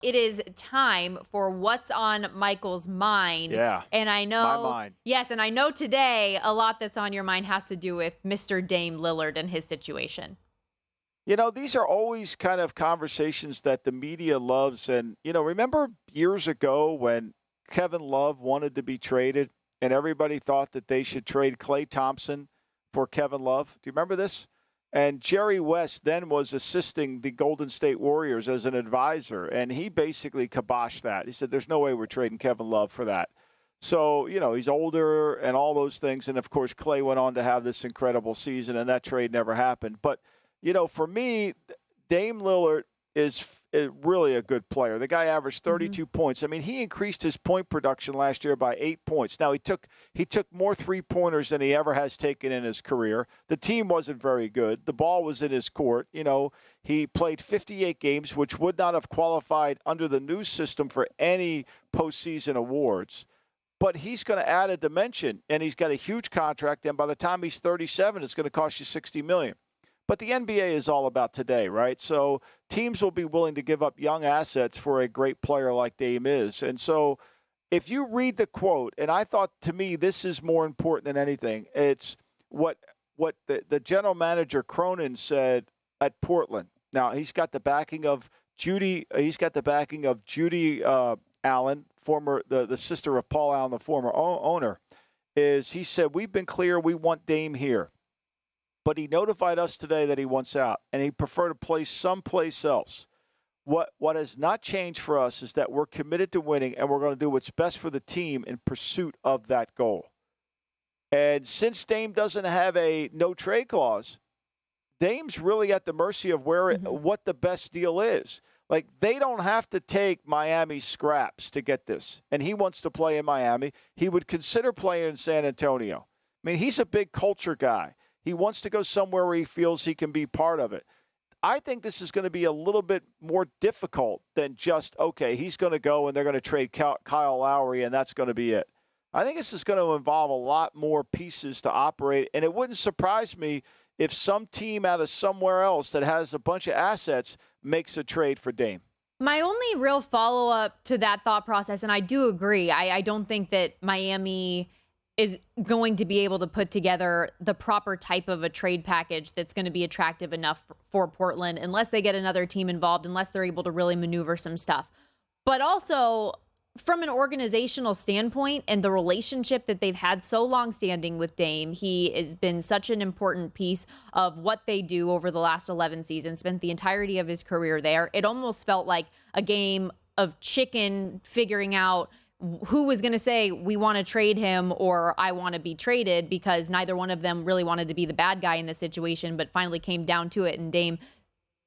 It is time for what's on Michael's mind. Yeah. And I know, my mind. yes, and I know today a lot that's on your mind has to do with Mr. Dame Lillard and his situation. These are always kind of conversations that the media loves. And, remember years ago when Kevin Love wanted to be traded and everybody thought that they should trade Klay Thompson for Kevin Love? Do you remember this? And Jerry West then was assisting the Golden State Warriors as an advisor, and he basically kiboshed that. He said, there's no way we're trading Kevin Love for that. So, he's older and all those things. And, of course, Klay went on to have this incredible season, and that trade never happened. But, for me, Dame Lillard is really a good player. The guy averaged 32 points. I mean, he increased his point production last year by 8 points. Now, he took more three-pointers than he ever has taken in his career. The team wasn't very good. The ball was in his court. He played 58 games, which would not have qualified under the new system for any postseason awards. But he's going to add a dimension, and he's got a huge contract, and by the time he's 37, it's going to cost you $60 million. But the NBA is all about today, right? So teams will be willing to give up young assets for a great player like Dame is. And so if you read the quote, and I thought, to me, this is more important than anything, it's what the general manager Cronin said at Portland. Now, he's got the backing of Judy Allen, the sister of Paul Allen, the former owner. He said, we've been clear we want Dame here. But he notified us today that he wants out, and he'd prefer to play someplace else. What has not changed for us is that we're committed to winning, and we're going to do what's best for the team in pursuit of that goal. And since Dame doesn't have a no-trade clause, Dame's really at the mercy of what the best deal is. Like, they don't have to take Miami scraps to get this, and he wants to play in Miami. He would consider playing in San Antonio. I mean, he's a big culture guy. He wants to go somewhere where he feels he can be part of it. I think this is going to be a little bit more difficult than just, okay, he's going to go and they're going to trade Kyle Lowry and that's going to be it. I think this is going to involve a lot more pieces to operate, and it wouldn't surprise me if some team out of somewhere else that has a bunch of assets makes a trade for Dame. My only real follow-up to that thought process, and I do agree, I don't think that Miami is going to be able to put together the proper type of a trade package that's going to be attractive enough for Portland unless they get another team involved, unless they're able to really maneuver some stuff. But also, from an organizational standpoint and the relationship that they've had so long standing with Dame, he has been such an important piece of what they do over the last 11 seasons, spent the entirety of his career there. It almost felt like a game of chicken figuring out who was going to say we want to trade him or I want to be traded, because neither one of them really wanted to be the bad guy in this situation, but finally came down to it. And Dame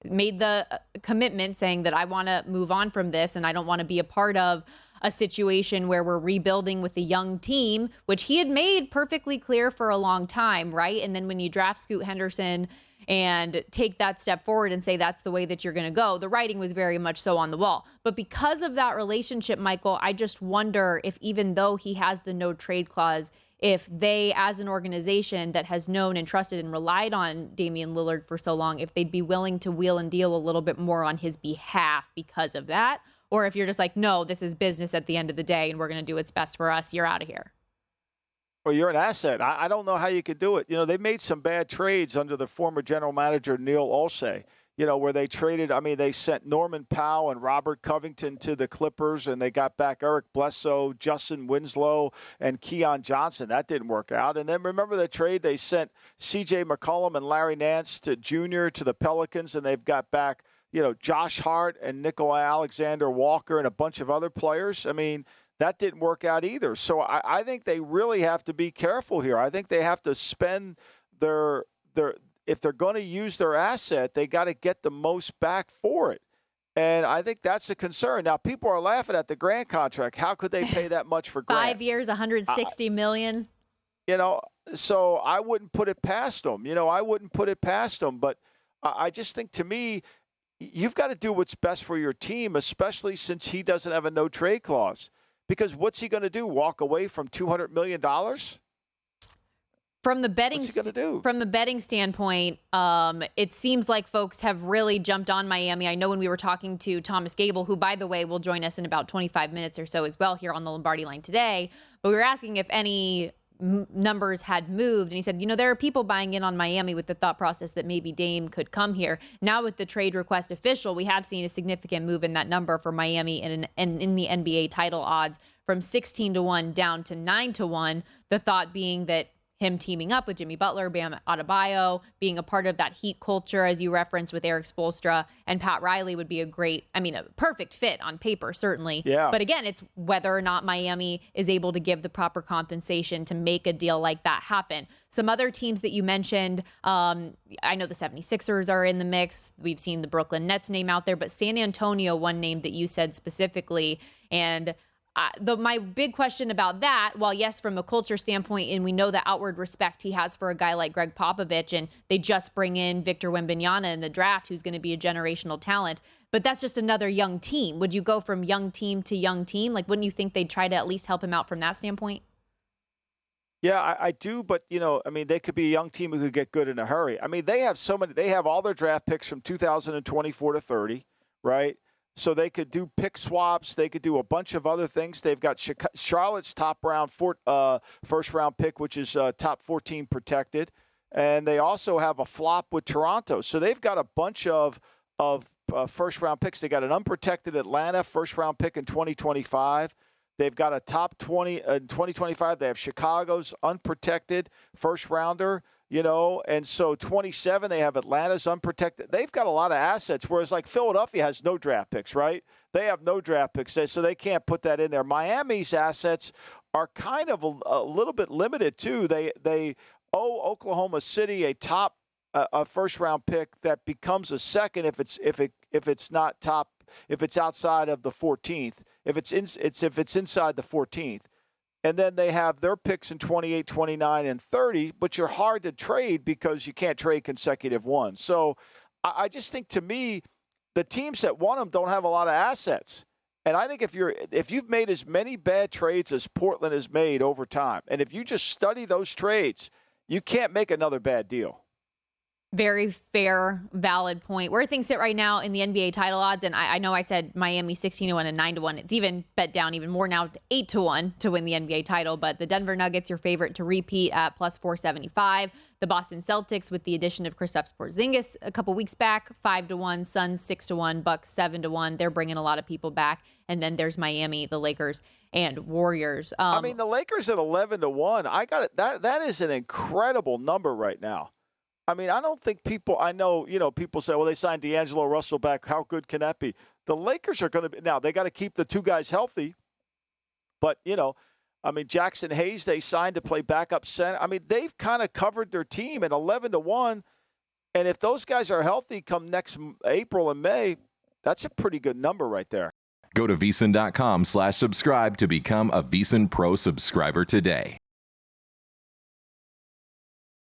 made the commitment saying that I want to move on from this and I don't want to be a part of a situation where we're rebuilding with a young team, which he had made perfectly clear for a long time, right? And then when you draft Scoot Henderson and take that step forward and say that's the way that you're going to go, the writing was very much so on the wall. But because of that relationship, Michael, I just wonder if, even though he has the no trade clause, if they, as an organization that has known and trusted and relied on Damian Lillard for so long, if they'd be willing to wheel and deal a little bit more on his behalf because of that, or if you're just like, no, this is business at the end of the day and we're going to do what's best for us, you're out of here. Well, you're an asset. I don't know how you could do it. They made some bad trades under the former general manager, Neil Olshey, where they traded. I mean, they sent Norman Powell and Robert Covington to the Clippers, and they got back Eric Bledsoe, Justin Winslow, and Keon Johnson. That didn't work out. And then remember the trade? They sent C.J. McCollum and Larry Nance Jr. to the Pelicans, and they've got back, Josh Hart and Nickel Alexander-Walker and a bunch of other players. I mean, that didn't work out either. So I think they really have to be careful here. I think they have to spend their if they're going to use their asset, they got to get the most back for it. And I think that's a concern. Now, people are laughing at the Grant contract. How could they pay that much for Grant? 5 years, $160 million. So I wouldn't put it past them. But I just think, to me, you've got to do what's best for your team, especially since he doesn't have a no-trade clause. Because what's he going to do, walk away from $200 million? From the betting, what's he going to do? From the betting standpoint, it seems like folks have really jumped on Miami. I know when we were talking to Thomas Gable, who, by the way, will join us in about 25 minutes or so as well here on the Lombardi Line today, but we were asking if any numbers had moved, and he said, there are people buying in on Miami with the thought process that maybe Dame could come here. Now with the trade request official, we have seen a significant move in that number for Miami and in the NBA title odds from 16-1 down to 9-1. The thought being that him teaming up with Jimmy Butler, Bam Adebayo, being a part of that Heat culture, as you referenced with Eric Spoelstra and Pat Riley, would be a perfect fit on paper, certainly. Yeah. But again, it's whether or not Miami is able to give the proper compensation to make a deal like that happen. Some other teams that you mentioned, I know the 76ers are in the mix. We've seen the Brooklyn Nets name out there, but San Antonio, one name that you said specifically, and my big question about that, while yes, from a culture standpoint, and we know the outward respect he has for a guy like Greg Popovich, and they just bring in Victor Wembanyama in the draft, who's going to be a generational talent, but that's just another young team. Would you go from young team to young team? Like, wouldn't you think they'd try to at least help him out from that standpoint? Yeah, I do, but they could be a young team who could get good in a hurry. They have they have all their draft picks from 2024 to 30, right? So they could do pick swaps. They could do a bunch of other things. They've got Charlotte's first round pick, which is top 14 protected. And they also have a flop with Toronto. So they've got a bunch of first round picks. They got an unprotected Atlanta first round pick in 2025. They've got a top 20 in 2025. They have Chicago's unprotected first rounder. And so 27, they have Atlanta's unprotected. They've got a lot of assets, whereas like Philadelphia has no draft picks, right? They have no draft picks, so they can't put that in there. Miami's assets are kind of a little bit limited too. They owe Oklahoma City a top a first round pick that becomes a second if it's not top, if it's outside of the 14th, if it's inside the 14th. And then they have their picks in 28, 29, and 30, but you're hard to trade because you can't trade consecutive ones. So I just think, to me, the teams that want them don't have a lot of assets. And I think if you've made as many bad trades as Portland has made over time, and if you just study those trades, you can't make another bad deal. Very fair, valid point. Where things sit right now in the NBA title odds, and I know I said Miami 16-1 and 9-1. It's even bet down even more now to 8-1 to win the NBA title. But the Denver Nuggets, your favorite to repeat at plus 475. The Boston Celtics, with the addition of Kristaps Porzingis a couple weeks back, 5-1. Suns 6-1. Bucks 7-1. They're bringing a lot of people back. And then there's Miami, the Lakers, and Warriors. The Lakers at 11-1. I got it. That is an incredible number right now. I don't think people say, well, they signed D'Angelo Russell back. How good can that be? The Lakers are going to be, now they got to keep the two guys healthy. But, Jackson Hayes, they signed to play backup center. They've kind of covered their team at 11-1. And if those guys are healthy come next April and May, that's a pretty good number right there. Go to VSiN.com/subscribe to become a VSiN Pro subscriber today.